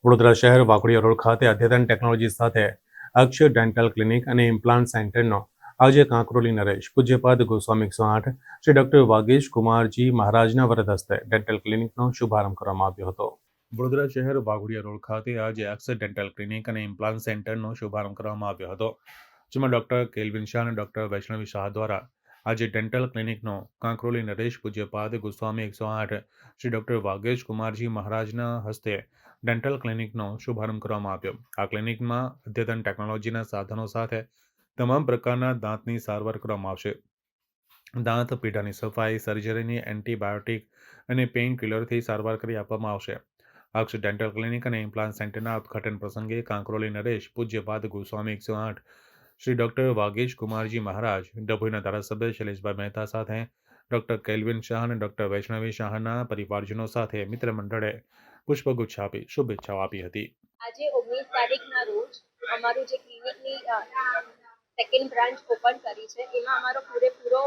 વડોદરા શહેર વાઘોડિયા રોડ ખાતે અદ્યતન ટેકનોલોજી સાથે અક્ષર ડેન્ટલ ક્લિનિક અને ઇમ્પ્લાન્ટ સેન્ટરનો આજે કાંકરોલી નરેશ પૂજ્યપાદ ગોસ્વામી 108 શ્રી ડોક્ટર વાગેશ કુમારજી મહારાજના વરદ હસ્તે ડેન્ટલ ક્લિનિકનો શુભારંભ કરવામાં આવ્યો હતો। વડોદરા શહેર વાઘોડિયા રોડ ખાતે આજે અક્ષર ડેન્ટલ ક્લિનિક અને ઇમ્પ્લાન્ટ સેન્ટરનો શુભારંભ કરવામાં આવ્યો હતો, જેમાં ડોક્ટર કેલ્વિન શાહ અને ડોક્ટર વૈષ્ણવી શાહ દ્વારા આજે ડેન્ટલ ક્લિનિકનો કાંકરોલી નરેશ પૂજ્યપાદ ગોસ્વામી 108 શ્રી ડોક્ટર વાગેશ કુમારજી મહારાજના હસ્તે ડેન્ટલ ક્લિનિકનો શુભારંભ કરવામાં આવ્યો। આ ક્લિનિકમાં અદ્યતન ટેકનોલોજીના સાધનો સાથે તમામ પ્રકારના દાંતની સારવાર કરવામાં આવશે। દાંત પીઢાની સફાઈ, સર્જરીની એન્ટીબાયોટિક અને પેઇન કિલરથી સારવાર કરી આપવામાં આવશે। અક્ષ ડેન્ટલ ક્લિનિક અને ઇમ્પ્લાન્ટ સેન્ટરના ઉદ્ઘાટન પ્રસંગે કાંકરોલી નરેશ પૂજ્યપાદ ગોસ્વામી 108 શ્રી ડોક્ટર વાગેશ કુમારજી મહારાજ, ડભોઈના ધારાસભ્ય શૈલેષભાઈ મહેતા સાથે ડોક્ટર કેલ્વિન શાહ અને ડોક્ટર વૈષ્ણવી શાહના પરિવારજનો સાથે મિત્ર મંડળે પુષ્પગુચ્છ આપી શુભેચ્છાઓ આપી હતી। આજે 19 તારીખના રોજ અમારું જે ક્લિનિકની સેકન્ડ બ્રાન્ચ ઓપન કરી છે, એમાં અમારો પૂરેપૂરો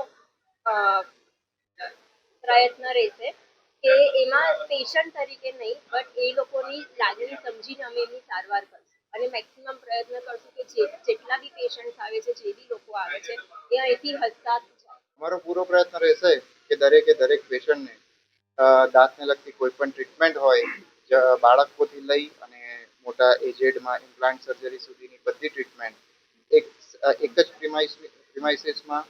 પ્રયત્ન રહેશે કે એમાં પેશન્ટ તરીકે નહીં, બટ એ લોકોની લાગણી સમજીને અમે એમની સારવાર કરશું અને મેક્સિમમ પ્રયત્ન કરશું કે જેટલા બી પેશન્ટ આવે છે, જે બી લોકો આવે છે, એ અહીંથી હસતા જાય। અમારો પૂરો પ્રયત્ન રહેશે કે દરેક પેશન્ટને દાંતને લગતી કોઈ પણ ટ્રીટમેન્ટ હોય, બાળકોથી લઈ અને મોટા એજેડમાં ઇમ્પ્લાન્ટ સર્જરી સુધીની બધી ટ્રીટમેન્ટ એક જ પ્રિમાઇસીસમાં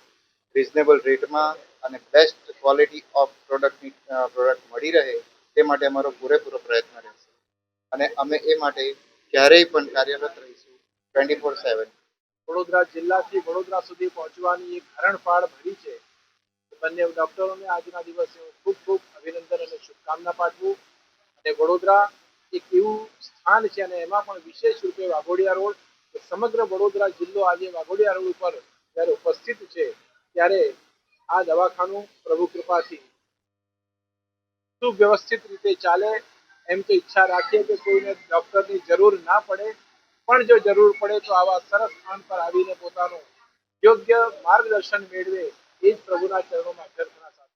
રિઝનેબલ રેટમાં અને બેસ્ટ ક્વોલિટી ઓફ પ્રોડક્ટ મળી રહે તે માટે અમારો પૂરેપૂરો પ્રયત્ન રહેશે અને અમે એ માટે ક્યારેય પણ કાર્યરત રહીશું 24/7। વડોદરા જિલ્લાથી વડોદરા સુધી પહોંચવાની એક હરણફાળ ભરી છે। બંને ડોક્ટરોને આજના દિવસે હું ખૂબ ખૂબ અભિનંદન અને શુભકામના પાઠવું અને વડોદરા એક એવું સ્થાન છે અને એમાં પણ વિશેષ રૂપે વાઘોડિયા રોડ, સમગ્ર વડોદરા જિલ્લો આજે વાઘોડિયા રોડ ઉપર જ્યારે ઉપસ્થિત છે, ત્યારે આ દવાખાનું પ્રભુ કૃપાથી સુવ્યવસ્થિત રીતે ચાલે એમ તો ઈચ્છા રાખીએ કે કોઈને ડોક્ટરની જરૂર ના પડે, પણ જો જરૂર પડે તો આવા સરસ સ્થાન પર આવીને પોતાનું યોગ્ય માર્ગદર્શન મેળવે, એ જ પ્રભુના ચરણોમાં અભ્યર્થના